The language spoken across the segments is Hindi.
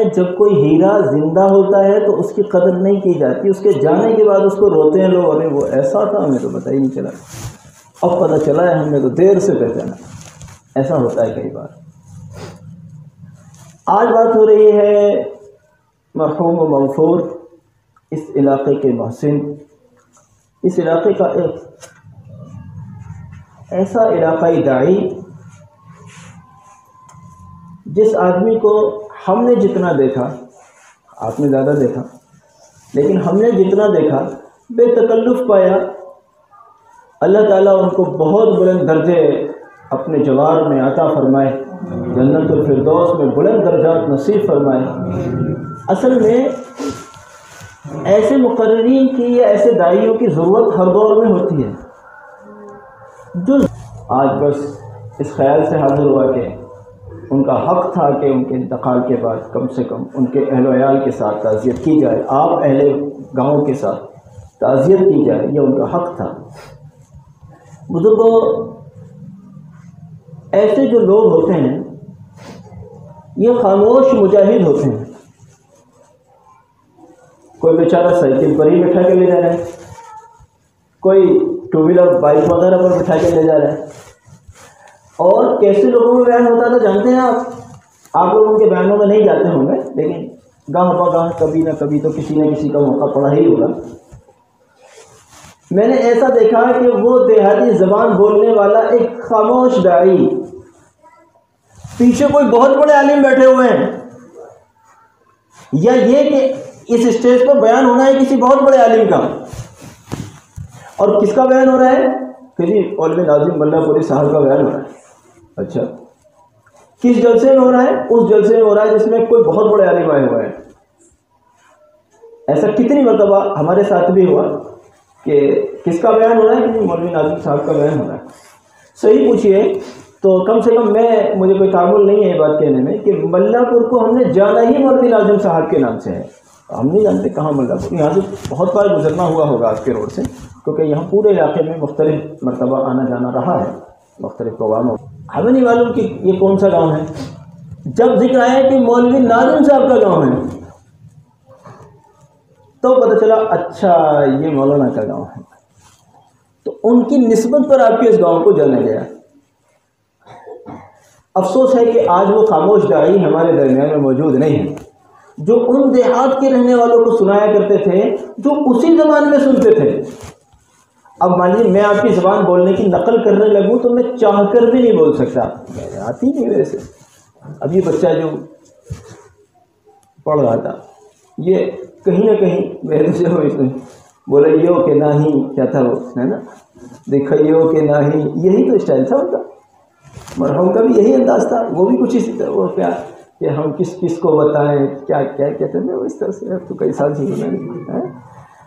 हैं जब कोई हीरा ज़िंदा होता है तो उसकी कदर नहीं की जाती, उसके जाने के बाद उसको रोते हैं लोग, अरे वो ऐसा था हमें तो पता ही नहीं चला, अब पता चला है हमने तो देर से पहचाना। ऐसा होता है कई बार। आज बात हो रही है मरहूम व मग़फ़ूर इस इलाक़े के मोहसिन, इस इलाक़े का एक ऐसा इलाक़ाई दाई जिस आदमी को हमने जितना देखा, आपने ज़्यादा देखा, लेकिन हमने जितना देखा बेतकल्लुफ़ पाया। अल्लाह ताला उनको बहुत बुलंद दर्जे अपने जवार में अता फ़रमाए, जन्नतुल फिरदौस में बुलंद दर्जात नसीब फ़रमाए। असल में ऐसे मुक़र्रिरीन की या ऐसे दाइयों की ज़रूरत हर दौर में होती है, जो आज बस इस ख्याल से हाज़िर हुआ कि उनका हक़ था कि उनके इंतकाल के बाद कम से कम उनके अहल वयाल के साथ ताज़ियत की जाए, आप अहले गाँव के साथ ताज़ियत की जाए, यह उनका हक़ था। बुज़ुर्गों, ऐसे जो लोग होते हैं ये खामोश मुजाहिद होते हैं। कोई बेचारा साइकिल पर ही बैठा के ले जा रहा है, कोई टू व्हीलर बाइक वगैरह पर बैठा के ले जा रहा है। और कैसे लोगों में बयान होता था जानते हैं आप लोग उनके बयानों में नहीं जाते होंगे, लेकिन गाँव बगाह कभी ना कभी तो किसी न किसी का मौका पड़ा ही होगा। मैंने ऐसा देखा कि वो देहाती ज़बान बोलने वाला एक खामोश दाई, पीछे कोई बहुत बड़े आलिम बैठे हुए हैं, या ये कि इस स्टेज पर बयान होना है किसी बहुत बड़े आलिम का, और किसका बयान हो रहा है? फिर जी मौलवी नाज़िम मल्लापुरी साहब का बयान हो रहा है। अच्छा, किस जलसे में हो रहा है? उस जलसे में हो रहा है जिसमें कोई बहुत बड़े आलिम आए हुए हैं। ऐसा कितनी मरतबा हमारे साथ भी हुआ कि किसका बयान हो रहा है? कि मौलवी नाज़िम साहब का बयान हो रहा है। सही पूछिए तो कम से कम मुझे कोई तामुल नहीं है ये बात कहने में कि मल्लापुर को हमने जाना ही मौलवी नाज़िम साहब के नाम से है। हम नहीं जानते कहाँ मल्लापुर, यहाँ से बहुत बार गुजरना हुआ होगा आपके रोड से, क्योंकि यहाँ पूरे इलाके में मुख्तलिफ मरतबा आना जाना रहा है मुख्तलिफ प्रोग्रामों। हमें नहीं मालूम कि ये कौन सा गांव है। जब जिक्र आया कि मौलवी नाज़िम साहब का गांव है तो पता चला अच्छा ये मौलाना का गांव है। तो उनकी निस्बत पर आपके इस गांव को जाना गया। अफसोस है कि आज वो खामोश दाई हमारे दरमियान में मौजूद नहीं है, जो उन देहात के रहने वालों को सुनाया करते थे, जो उसी ज़बान में सुनते थे। अब मान लीजिए मैं आपकी ज़बान बोलने की नकल करने लगूँ तो मैं चाहकर भी नहीं बोल सकता, आती नहीं मेरे से। अब ये बच्चा जो पढ़ रहा था ये कहीं ना कहीं मेरे से हो, इसमें बोले यो के ना ही क्या था वो, है ना, देखा यो के ना ही, यही तो स्टाइल था उनका। मरहूम का भी यही अंदाज था, वो भी कुछ इसी तरह, वो क्या कि हम किस किस को बताएं, क्या क्या कहते हैं, वो इस तरह से। तो कई साल से सुना,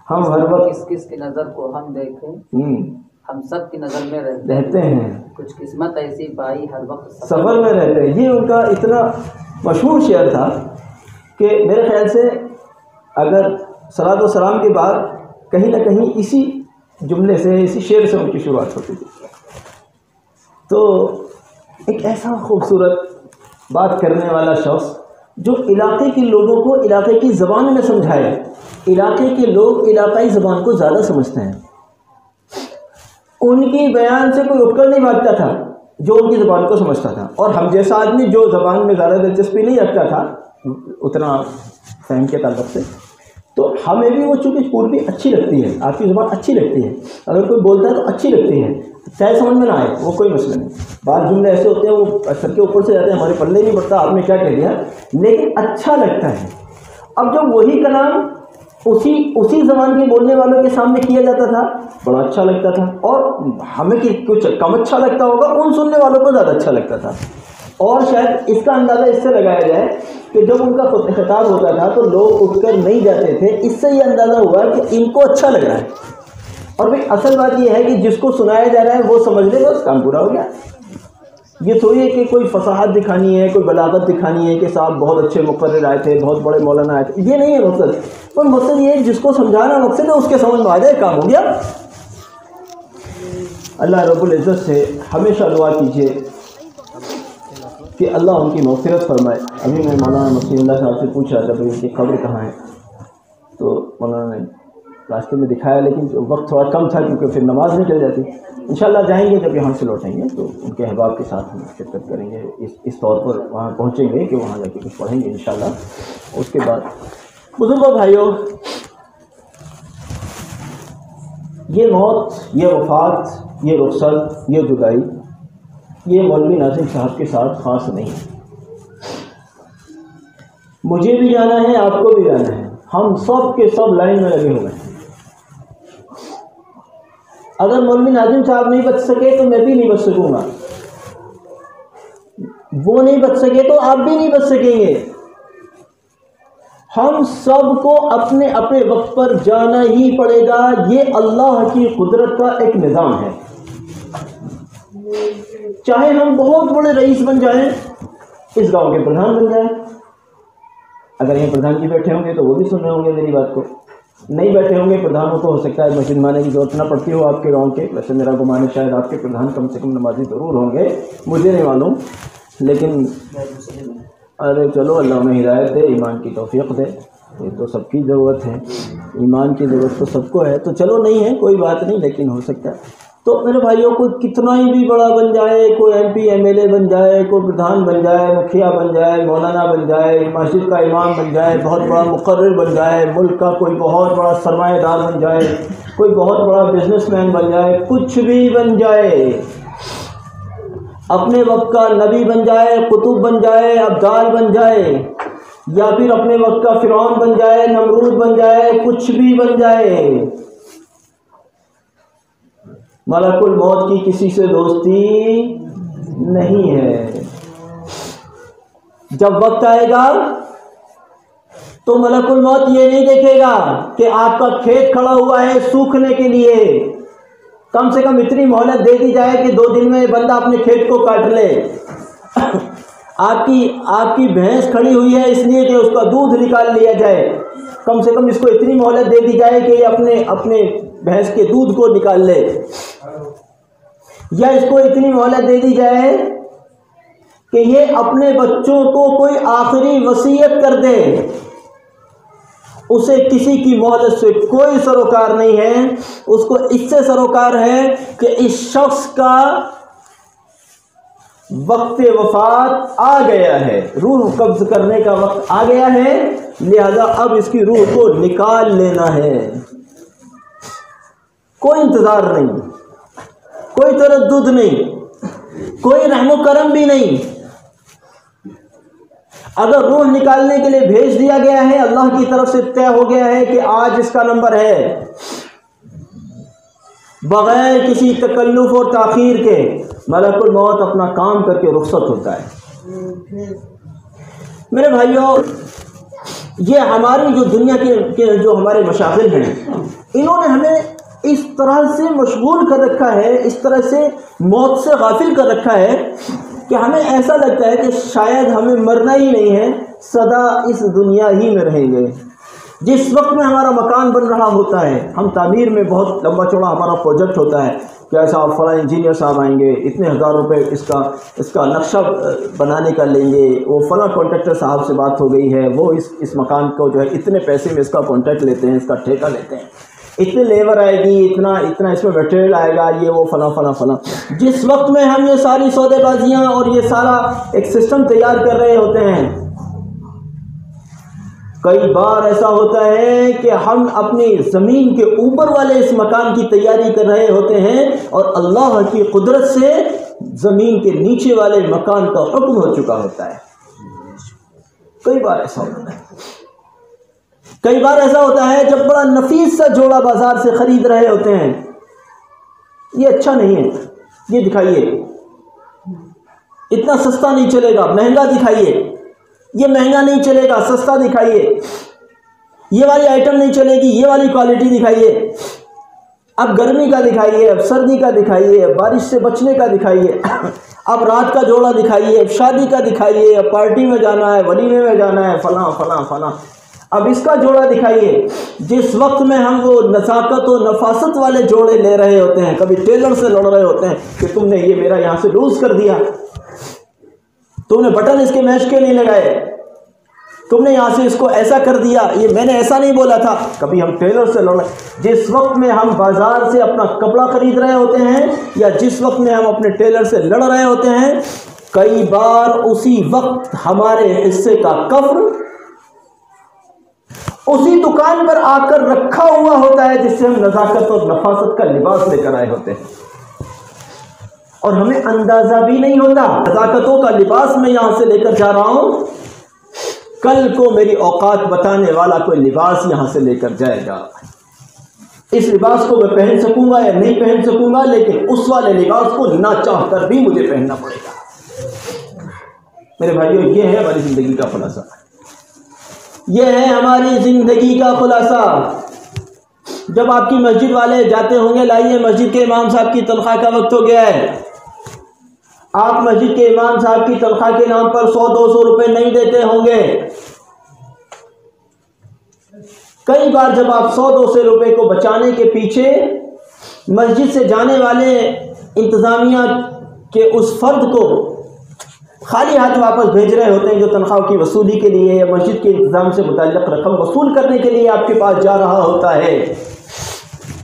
हम हर वक्त किस की नज़र को हम देखें, हम सब की नज़र में रहते हैं, कुछ किस्मत ऐसी पाई हर वक्त सफ़र में रहते हैं। ये उनका इतना मशहूर शेर था कि मेरे ख्याल से अगर सलात व सलाम के बाद कहीं ना कहीं इसी जुमले से, इसी शेर से उनकी शुरुआत होती थी। तो एक ऐसा खूबसूरत बात करने वाला शख्स जो इलाके के लोगों को इलाके की ज़बान में समझाए। इलाके के लोग इलाकाई ज़बान को ज़्यादा समझते हैं, उनकी बयान से कोई उठकर नहीं भागता था जो उनकी ज़बान को समझता था। और हम जैसा आदमी जो ज़बान में ज़्यादा दिलचस्पी नहीं रखता था उतना फहम के ताल्लुक़ से, तो हमें भी वो चूँकि पूर्वी अच्छी लगती है, आपकी ज़बान अच्छी लगती है, अगर कोई बोलता है तो अच्छी लगती है, चाहे समझ में ना आए वो कोई मसला नहीं। बात जुमले ऐसे होते हैं वो सर के ऊपर से जाते हैं, हमारे पल्ले नहीं पड़ता आपने क्या कह दिया, लेकिन अच्छा लगता है। अब जब वही कलाम उसी ज़बान के बोलने वालों के सामने किया जाता था बड़ा अच्छा लगता था, और हमें कि कुछ कम अच्छा लगता होगा, उन सुनने वालों को ज़्यादा अच्छा लगता था। और शायद इसका अंदाज़ा इससे लगाया जाए कि जब उनका खिताब होता था तो लोग उठकर नहीं जाते थे, इससे ये अंदाज़ा हुआ कि इनको अच्छा लग रहा है। और भाई असल बात ये है कि जिसको सुनाया जा रहा है वो समझ ले, बस काम पूरा हो गया। ये थोड़ी है कि कोई फसाहत दिखानी है, कोई बलागत दिखानी है कि साहब बहुत अच्छे मुक़र्रिर आए थे, बहुत बड़े मौलाना आए थे, ये नहीं है मकसद। पर मकसद ये है जिसको समझाना मकसद है उसके समझ में आ जाए, काम हो गया। अल्लाह रब्बुल इज़्ज़त से हमेशा दुआ कीजिए कि अल्लाह उनकी मग़फ़िरत फरमाए। अभी मैं मौलाना मसीहुल्लाह साहब से पूछ रहा था भाई उनकी कब्र कहाँ है, तो मौलाना ने रास्ते में दिखाया, लेकिन वक्त थोड़ा कम था क्योंकि फिर नमाज निकल जाती। इंशाअल्लाह जाएंगे जब यहाँ से लौटेंगे तो उनके अहबाब के साथ हम शिरकत करेंगे, इस तौर पर वहाँ पहुँचेंगे कि वहाँ जाके कुछ पढ़ेंगे इंशाअल्लाह। उसके बाद बुजुर्गों भाइयों, ये मौत, ये वफ़ात, ये रुखसत, ये जुदाई, ये मौलवी नाज़िम साहब के साथ ख़ास नहीं है। मुझे भी जाना है, आपको भी जाना है, हम सब के सब लाइन में लगे हुए हैं। अगर मौलवी नाज़िम साहब नहीं बच सके तो मैं भी नहीं बच सकूंगा, वो नहीं बच सके तो आप भी नहीं बच सकेंगे। हम सबको अपने अपने वक्त पर जाना ही पड़ेगा। ये अल्लाह की कुदरत का एक निज़ाम है। चाहे हम बहुत बड़े रईस बन जाएं, इस गांव के प्रधान बन जाएं, अगर यहाँ प्रधान जी बैठे होंगे तो वो भी सुन रहे होंगे मेरी बात को, नहीं बैठे होंगे प्रधानों को हो सकता है मस्जिद माने की जरूरत ना पड़ती हो आपके गांव के। वैसे मेरा गुमान है शायद आपके प्रधान कम से कम नमाजी ज़रूर होंगे, मुझे नहीं मालूम, लेकिन अरे चलो अल्लाह उन्हें हिदायत दे, ईमान की तौफीक दे। ये तो सबकी ज़रूरत है, ईमान की ज़रूरत तो सबको है। तो चलो नहीं है कोई बात नहीं, लेकिन हो सकता है। तो मेरे भाइयों, कोई कितना ही भी बड़ा बन जाए, कोई MP MLA बन जाए, कोई प्रधान बन जाए, मुखिया बन जाए, मौलाना बन जाए, मस्जिद का इमाम बन जाए, बहुत बड़ा मुकर्रिर बन जाए, मुल्क का कोई बहुत बड़ा सरमाएदार बन जाए, कोई बहुत बड़ा बिजनेसमैन बन जाए, कुछ भी बन जाए, अपने वक्त का नबी बन जाए, कुतुब बन जाए, अब्दाल बन जाए, या फिर अपने वक्त का फिरौन बन जाए, नमरूद बन जाए, कुछ भी बन जाए, मलकुल मौत की किसी से दोस्ती नहीं है। जब वक्त आएगा तो मलकुल मौत ये नहीं देखेगा कि आपका खेत खड़ा हुआ है सूखने के लिए, कम से कम इतनी मोहलत दे दी जाए कि 2 दिन में बंदा अपने खेत को काट ले। आपकी भैंस खड़ी हुई है इसलिए कि उसका दूध निकाल लिया जाए, कम से कम इसको इतनी मोहलत दे दी जाए कि ये अपने भैंस के दूध को निकाल ले, या इसको इतनी मोहलत दे दी जाए कि ये अपने बच्चों को कोई आखिरी वसीयत कर दे। उसे किसी की मोहलत से कोई सरोकार नहीं है, उसको इससे सरोकार है कि इस शख्स का वक्त वफात आ गया है, रूह कब्ज करने का वक्त आ गया है, लिहाजा अब इसकी रूह को निकाल लेना है। कोई इंतजार नहीं, कोई तरद्दुद नहीं, कोई रहमो करम भी नहीं। अगर रूह निकालने के लिए भेज दिया गया है, अल्लाह की तरफ से तय हो गया है कि आज इसका नंबर है, बगैर किसी तकल्लुफ और ताखीर के मलकुल मौत अपना काम करके रुखसत होता है। मेरे भाइयों, ये हमारी जो दुनिया के जो हमारे मशागिल हैं, इन्होंने हमें इस तरह से मशगूल कर रखा है, इस तरह से मौत से गाफिल कर रखा है कि हमें ऐसा लगता है कि शायद हमें मरना ही नहीं है, सदा इस दुनिया ही में रहेंगे। जिस वक्त में हमारा मकान बन रहा होता है, हम तामीर में बहुत लंबा चौड़ा हमारा प्रोजेक्ट होता है कि ऐसा फला इंजीनियर साहब आएंगे, इतने हज़ार रुपए इसका नक्शा बनाने का लेंगे, वो फला कॉन्ट्रैक्टर साहब से बात हो गई है, वो इस मकान को जो है इतने पैसे में इसका कॉन्ट्रैक्ट लेते हैं, इसका ठेका लेते हैं, इतनी लेबर आएगी, इतना इसमें मटेरियल आएगा, ये वो फला। जिस वक्त में हम ये सारी सौदेबाजियाँ और ये सारा एक सिस्टम तैयार कर रहे होते हैं, कई बार ऐसा होता है कि हम अपनी ज़मीन के ऊपर वाले इस मकान की तैयारी कर रहे होते हैं और अल्लाह की कुदरत से ज़मीन के नीचे वाले मकान का हुक्म हो चुका होता है। कई बार ऐसा होता है। कई बार ऐसा होता है जब बड़ा नफीस सा जोड़ा बाजार से खरीद रहे होते हैं, ये अच्छा नहीं है, ये दिखाइए, इतना सस्ता नहीं चलेगा, महंगा दिखाइए, ये महंगा नहीं चलेगा, सस्ता दिखाइए, ये वाली आइटम नहीं चलेगी, ये वाली क्वालिटी दिखाइए, अब गर्मी का दिखाइए, अब सर्दी का दिखाइए, अब बारिश से बचने का दिखाइए, अब रात का जोड़ा दिखाइए, अब शादी का दिखाइए, अब पार्टी में जाना है, वलीमे में जाना है, फला, अब इसका जोड़ा दिखाइए। जिस वक्त में हम वो नज़ाकत और नफासत वाले जोड़े ले रहे होते हैं, कभी टेलर से लड़ रहे होते हैं कि तुमने ये मेरा यहाँ से लूज कर दिया, तुमने बटन इसके मैच क्यों नहीं लगाए, तुमने यहाँ से इसको ऐसा कर दिया, ये मैंने ऐसा नहीं बोला था। कभी हम टेलर से लड़, जिस वक्त में हम बाजार से अपना कपड़ा खरीद रहे होते हैं या जिस वक्त में हम अपने टेलर से लड़ रहे होते हैं, कई बार उसी वक्त हमारे हिस्से का कफ्र उसी दुकान पर आकर रखा हुआ होता है जिससे हम नजाकत और नफासत का लिबास लेकर आए होते हैं और हमें अंदाजा भी नहीं होता। नजाकतों का लिबास मैं यहां से लेकर जा रहा हूं, कल को मेरी औकात बताने वाला कोई लिबास यहां से लेकर जाएगा। इस लिबास को मैं पहन सकूंगा या नहीं पहन सकूंगा, लेकिन उस वाले लिबास को ना चाहकर भी मुझे पहनना पड़ेगा। मेरे भाइयों, ये है हमारी जिंदगी का खुलासा, ये है हमारी जिंदगी का खुलासा। जब आपकी मस्जिद वाले जाते होंगे, लाइए मस्जिद के इमाम साहब की तनख्वाह का वक्त हो गया है, आप मस्जिद के इमाम साहब की तनख्वाह के नाम पर 100-200 रुपए नहीं देते होंगे। कई बार जब आप 100-200 रुपए को बचाने के पीछे मस्जिद से जाने वाले इंतजामिया के उस फर्द को खाली हाथ वापस भेज रहे होते हैं, जो तनख्वाह की वसूली के लिए या मस्जिद के इंतजाम से मुताल्लिक़ रकम वसूल करने के लिए आपके पास जा रहा होता है,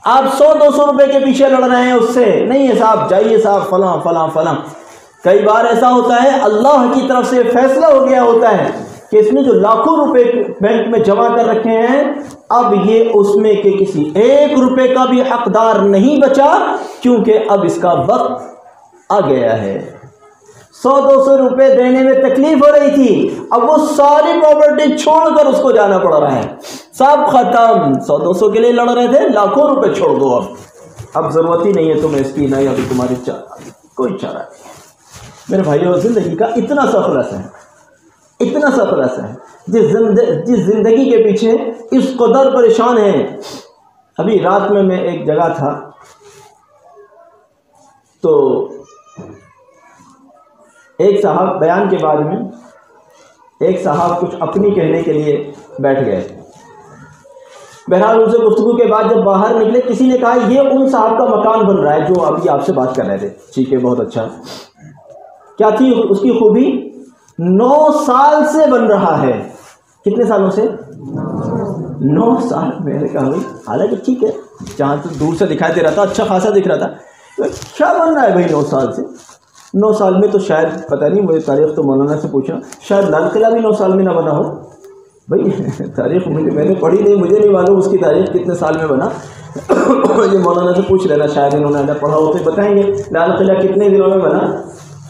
आप 100-200 रुपए के पीछे लड़ रहे हैं उससे, नहीं है साहब जाइए साहब फलां फलां फलां। कई बार ऐसा होता है अल्लाह की तरफ से फैसला हो गया होता है कि इसने जो लाखों रुपए बैंक में जमा कर रखे हैं, अब ये उसमें के किसी 1 रुपए का भी हकदार नहीं बचा, क्योंकि अब इसका वक्त आ गया है। 100-200 रुपए देने में तकलीफ हो रही थी, अब वो सारी प्रॉपर्टी छोड़कर उसको जाना पड़ रहा है। सब खत्म, 100-200 के लिए लड़ रहे थे, लाखों रुपए छोड़ दो, अब जरूरत ही नहीं है तुम्हें इसकी, नहीं अभी तुम्हारी कोई चारा नहीं। मेरे भाइयों, जिंदगी का इतना सा खुलासा है, इतना सा खुलासा है, जिस जिंदगी के पीछे इस कदर परेशान है। अभी रात में मैं एक जगह था, तो एक साहब बयान के बाद में एक साहब कुछ अपनी कहने के लिए बैठ गए। बहरहाल उनसे गुफ्तगू के बाद जब बाहर निकले, किसी ने कहा ये उन साहब का मकान बन रहा है जो अभी आपसे बात कर रहे थे। ठीक है, बहुत अच्छा। क्या थी उसकी खूबी? 9 साल से बन रहा है। कितने सालों से? 9 साल। मैंने कहा भाई, हालांकि ठीक है, जहाँ तो दूर से दिखाई दे रहा था अच्छा खासा दिख रहा था, तो क्या बन रहा है भाई 9 साल से? 9 साल में तो शायद, पता नहीं, मुझे तारीख तो मौलाना से पूछना, शायद लाल किला भी 9 साल में ना बना हो भाई। तारीख मैंने पढ़ी नहीं, मुझे नहीं मालूम उसकी तारीख कितने साल में बना। ये मौलाना से पूछ लेना, शायद इन्होंने अगर पढ़ा हो तो बताएंगे लाल किला कितने दिनों में बना।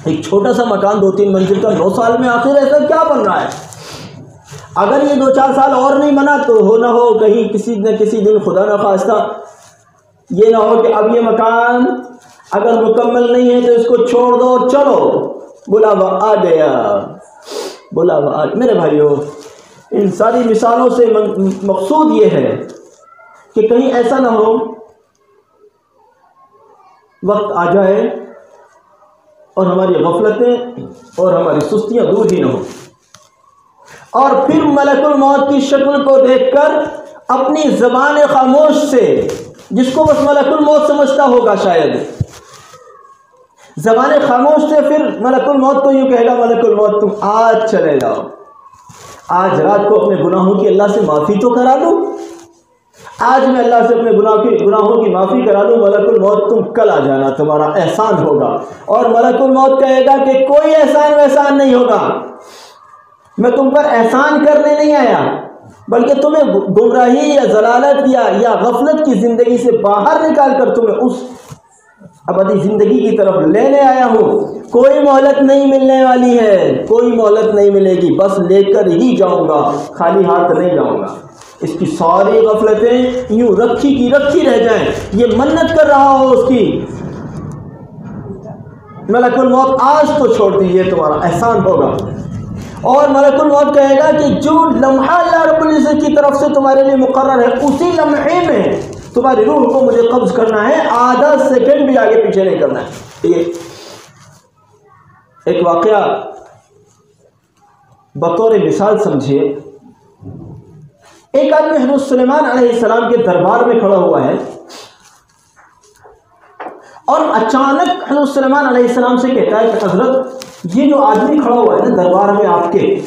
एक छोटा सा मकान 2-3 मंजिल का 9 साल में आखिर ऐसा क्या बन रहा है? अगर ये 2-4 साल और नहीं बना तो हो ना हो कहीं किसी न किसी दिन खुदा न खास्ता ये ना हो कि अब ये मकान अगर मुकम्मल नहीं है तो इसको छोड़ दो, चलो बुलावा आ गया, बुलावा आ। मेरे भाइयों, इन सारी मिसालों से मकसूद ये है कि कहीं ऐसा ना हो वक्त आ जाए और हमारी गफलतें और हमारी सुस्तियां दूर ही न हो, और फिर मलकुल मौत की शक्ल को देखकर अपनी ज़बान खामोश से, जिसको बस मलकुल मौत समझता होगा शायद, ज़बान खामोश से फिर मलकुल मौत को यूँ कहेगा, मलकुल मौत तुम आज चले जाओ, आज रात को अपने गुनाहों की अल्लाह से माफ़ी तो करा लो, आज मैं अल्लाह से अपने गुनाहों की माफ़ी करा लूँ, मलकुल मौत तुम कल आ जाना, तुम्हारा एहसान होगा। और मलकुल मौत कहेगा कि कोई एहसान वहसान नहीं होगा, मैं तुम पर एहसान करने नहीं आया, बल्कि तुम्हें गुमराही या जलालत या गफलत की ज़िंदगी से बाहर निकाल कर तुम्हें उस अबदी ज़िंदगी की तरफ लेने आया हूँ। कोई मोहलत नहीं मिलने वाली है, कोई मोहलत नहीं मिलेगी, बस लेकर ही जाऊँगा, खाली हाथ नहीं जाऊँगा। इसकी सारी गफलतें यूं रखी की रखी रह जाएं, ये मन्नत कर रहा हो उसकी, मलकुल मौत आज तो छोड़ दीजिए, तुम्हारा एहसान होगा। और मलकुल मौत कहेगा कि जो लम्हा अल्लाह रब्बुल इज़्ज़त की तरफ से तुम्हारे लिए मुकर्रर है, उसी लम्हे में तुम्हारी रूह को मुझे कब्ज करना है, आधा सेकंड भी आगे पीछे नहीं करना है। ये एक वाकया बतौर मिसाल समझिए। एक आदमी हज़रत सुलेमान अलैहिस्सलाम के दरबार में खड़ा हुआ है और अचानक हज़रत सुलेमान अलैहिस्सलाम से कहता है कि हज़रत ये जो आदमी खड़ा हुआ है ना दरबार में आपके,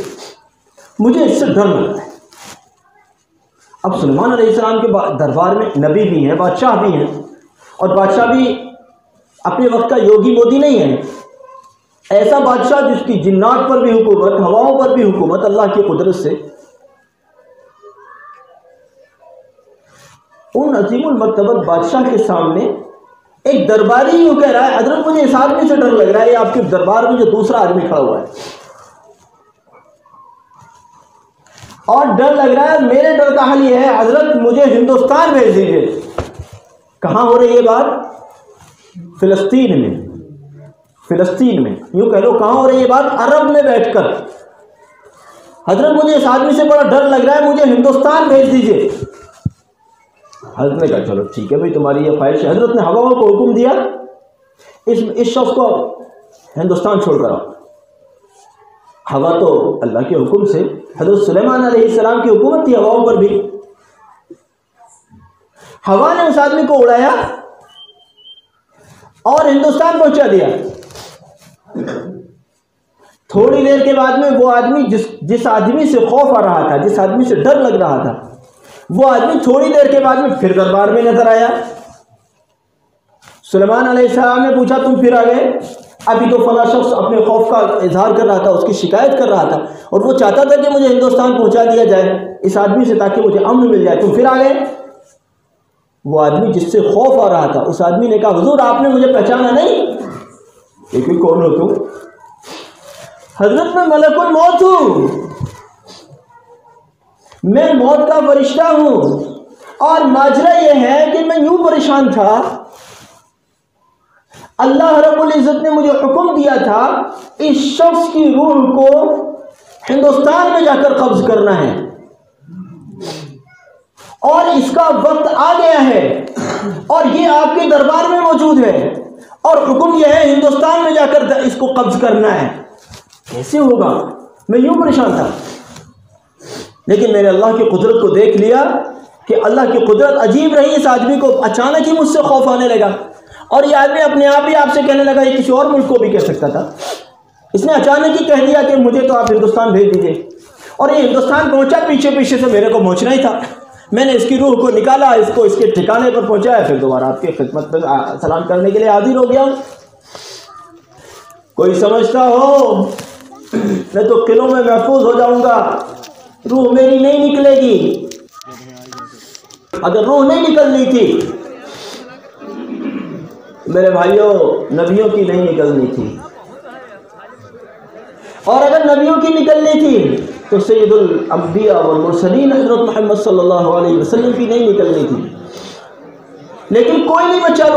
मुझे इससे डर लगता है। अब सुलेमान अलैहिस्सलाम के दरबार में नबी भी हैं, बादशाह भी हैं, और बादशाह भी अपने वक्त का योगी मोदी नहीं है। ऐसा बादशाह जिसकी जिन्नात पर भी हुकूमत, हवाओं पर भी हुकूमत अल्लाह की कुदरत से। उन अजीमुल मर्तबत बादशाह के सामने एक दरबारी यूं कह रहा है, हजरत मुझे इस आदमी से डर लग रहा है, ये आपके दरबार में जो दूसरा आदमी खड़ा हुआ है, और डर लग रहा है। मेरे डर का हाल ये है, हजरत मुझे हिंदुस्तान भेज दीजिए। कहाँ हो रही है बात? फिलिस्तीन में। फिलिस्तीन में यूं कह लो, कहाँ हो रही है बात? अरब में बैठकर। हजरत मुझे इस आदमी से बड़ा डर लग रहा है, मुझे हिंदुस्तान भेज दीजिए। हजरत ने कहा चलो ठीक है भाई, तुम्हारी ये ख्वाहिश है। हजरत ने हवाओं को हुक्म दिया, इस शख्स को हिंदुस्तान छोड़कर आओ। हवा तो अल्लाह के हुक्म से, हजरत सुलेमान अलैहिस्सलाम की हुकूमत थी हवाओं पर भी। हवा ने उस आदमी को उड़ाया और हिंदुस्तान पहुंचा दिया। थोड़ी देर के बाद में वो आदमी जिस आदमी से खौफ आ रहा था, जिस आदमी से डर लग रहा था, वो आदमी थोड़ी देर के बाद में फिर दरबार में नजर आया। सुलेमान अलैहिस्सलाम ने पूछा तुम फिर आ गए? अभी तो फला शख्स अपने खौफ का इजहार कर रहा था, उसकी शिकायत कर रहा था, और वो चाहता था कि मुझे हिंदुस्तान पहुंचा दिया जाए इस आदमी से, ताकि मुझे अमन मिल जाए, तुम फिर आ गए? वो आदमी जिससे खौफ आ रहा था, उस आदमी ने कहा हुजूर आपने मुझे पहचाना नहीं? लेकिन कौन हो तुम? हजरत मैं मलकुल मौत हूं, मैं मौत का फरिश्ता हूं, और माजरा यह है कि मैं यूं परेशान था, अल्लाह रब्बुल इज़्ज़त ने मुझे हुक्म दिया था इस शख्स की रूह को हिंदुस्तान में जाकर कब्ज करना है, और इसका वक्त आ गया है, और ये आपके दरबार में मौजूद है, और हुक्म यह है हिंदुस्तान में जाकर इसको कब्ज करना है। कैसे होगा? मैं यूं परेशान था, लेकिन मैंने अल्लाह की कुदरत को देख लिया कि अल्लाह की कुदरत अजीब रही। इस आदमी को अचानक ही मुझसे खौफ आने लगा, और ये आदमी अपने आप ही आपसे कहने लगा, ये किसी और मुल्क को भी कह सकता था। इसने अचानक ही कह दिया कि मुझे तो आप हिंदुस्तान भेज दीजिए, और ये हिंदुस्तान पहुंचा, पीछे पीछे से मेरे को पहुंचना ही था। मैंने इसकी रूह को निकाला, इसको इसके ठिकाने पर पहुंचाया, फिर दोबारा आपकी खिदमत में सलाम करने के लिए हाजिर हो गया हूं। कोई समझता हो मैं तो किलों में महफूज हो जाऊंगा, रूह मेरी नहीं निकलेगी। अगर रूह नहीं निकलनी थी मेरे भाइयों, नबियों की नहीं निकलनी थी, और अगर नबियों की निकलनी थी तो सैयदुल अंबिया वल मुरसलीन हज़रत मोहम्मद सल्लल्लाहु अलैहि वसल्लम की नहीं निकलनी थी। लेकिन कोई नहीं बचा।